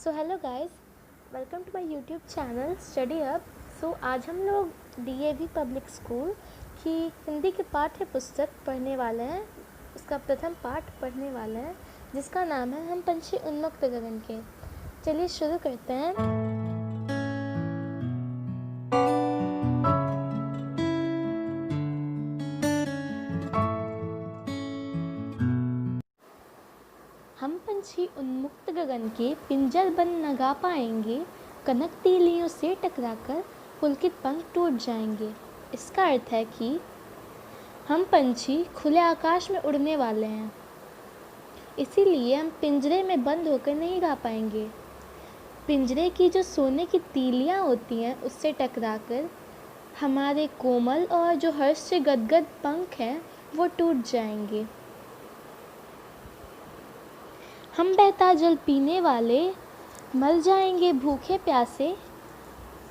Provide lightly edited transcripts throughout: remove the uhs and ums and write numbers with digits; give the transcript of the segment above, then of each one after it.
So hello guys, welcome to my YouTube channel study hub. आज हम लोग DAV public school की हिंदी की पाठ्य पुस्तक पढ़ने वाले हैं। उसका प्रथम पाठ पढ़ने वाले हैं जिसका नाम है हम पंछी उन्मुक्त गगन के। चलिए शुरू करते हैं। हम पंछी उन्मुक्त गगन के पिंजर बंद न गा पाएंगे, कनक तीलियों से टकराकर पुलकित पंख टूट जाएंगे। इसका अर्थ है कि हम पंछी खुले आकाश में उड़ने वाले हैं, इसीलिए हम पिंजरे में बंद होकर नहीं गा पाएंगे। पिंजरे की जो सोने की तीलियां होती हैं उससे टकराकर हमारे कोमल और जो हर्ष से गदगद पंख हैं वो टूट जाएंगे। हम बहता जल पीने वाले मर जाएंगे भूखे प्यासे,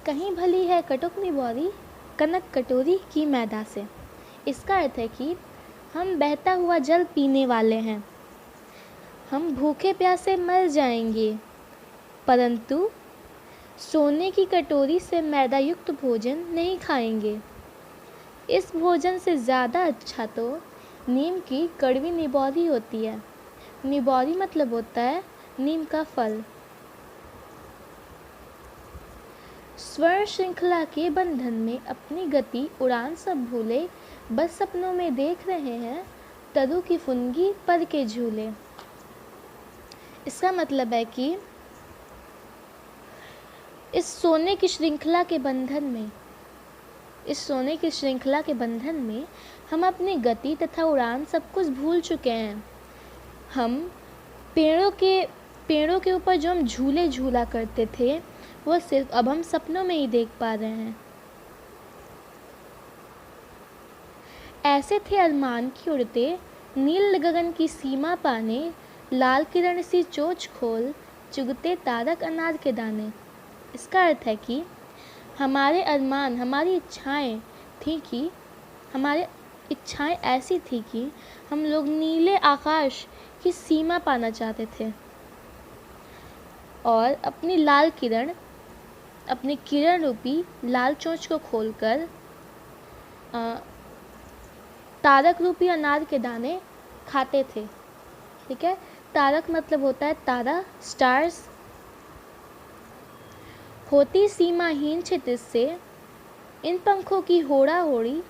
कहीं भली है कटुक निबौरी कनक कटोरी की मैदा से। इसका अर्थ है कि हम बहता हुआ जल पीने वाले हैं, हम भूखे प्यासे मर जाएंगे, परंतु सोने की कटोरी से मैदा युक्त भोजन नहीं खाएंगे। इस भोजन से ज़्यादा अच्छा तो नीम की कड़वी निबौरी होती है। निबौरी मतलब होता है नीम का फल। स्वर्ण श्रृंखला के बंधन में अपनी गति उड़ान सब भूले, बस सपनों में देख रहे हैं तरु की फुनगी पर के झूले। इसका मतलब है कि इस सोने की श्रृंखला के बंधन में हम अपनी गति तथा उड़ान सब कुछ भूल चुके हैं। हम पेड़ों के ऊपर जो हम झूले झूला करते थे वो सिर्फ अब हम सपनों में ही देख पा रहे हैं। ऐसे थे अरमान की उड़ते नील गगन की सीमा पाने, लाल किरण सी चोंच खोल चुगते तारक अनार के दाने। इसका अर्थ है कि हमारे अरमान, हमारी इच्छाएं ऐसी थी कि हम लोग नीले आकाश की सीमा पाना चाहते थे और अपनी किरण रूपी लाल चोंच को खोलकर तारक रूपी अनार के दाने खाते थे। ठीक है, तारक मतलब होता है तारा, स्टार्स। होती सीमाहीन क्षितिज से इन पंखों की होड़ा होड़ी,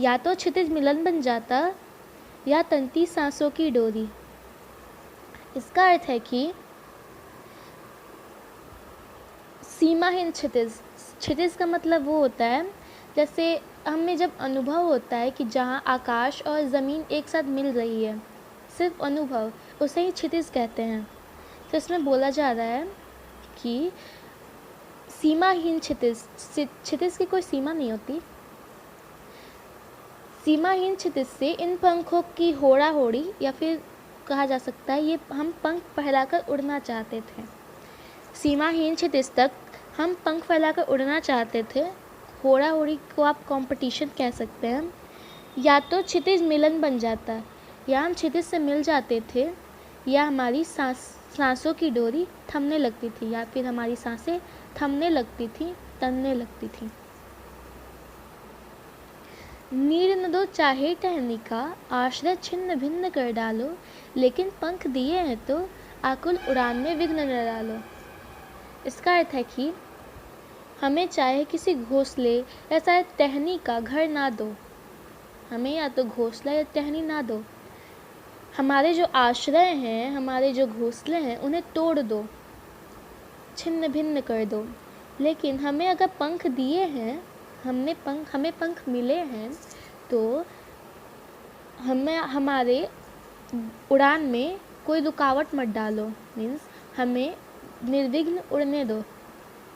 या तो क्षितिज मिलन बन जाता या तंती सांसों की डोरी। इसका अर्थ है कि सीमाहीन क्षितिज का मतलब वो होता है जैसे हमें जब अनुभव होता है कि जहाँ आकाश और ज़मीन एक साथ मिल रही है, सिर्फ अनुभव, उसे ही क्षितिज कहते हैं। तो इसमें बोला जा रहा है कि सीमाहीन क्षितिज की कोई सीमा नहीं होती। सीमाहीन क्षितिज से इन पंखों की होड़ा होड़ी, या फिर कहा जा सकता है ये हम पंख फैलाकर उड़ना चाहते थे। सीमाहीन क्षितिज तक हम पंख फैलाकर उड़ना चाहते थे। होड़ा होड़ी को आप कंपटीशन कह सकते हैं। या तो क्षितिज मिलन बन जाता, या हम क्षितिज से मिल जाते थे, या हमारी सांसों की डोरी थमने लगती थी, या फिर हमारी सांसें थमने लगती थी, तनने लगती थी। नीर न दो चाहे टहनी का, आश्रय छिन्न भिन्न कर डालो, लेकिन पंख दिए हैं तो आकुल उड़ान में विघ्न न डालो। इसका अर्थ है कि हमें चाहे किसी घोंसले या चाहे टहनी का घर ना दो, हमें या तो घोंसला या टहनी ना दो, हमारे जो आश्रय हैं, हमारे जो घोंसले हैं उन्हें तोड़ दो, छिन्न भिन्न कर दो। लेकिन हमें अगर पंख दिए हैं, हमें पंख मिले हैं, तो हमारे उड़ान में कोई रुकावट मत डालो, मीन्स हमें निर्विघ्न उड़ने दो।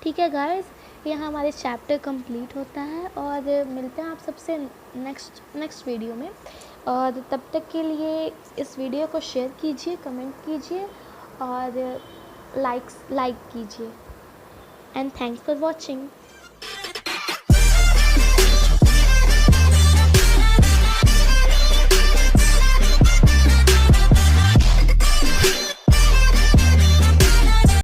ठीक है गाइस, यहाँ हमारे चैप्टर कंप्लीट होता है और मिलते हैं आप सबसे नेक्स्ट वीडियो में। और तब तक के लिए इस वीडियो को शेयर कीजिए, कमेंट कीजिए और लाइक कीजिए। And thanks for watching.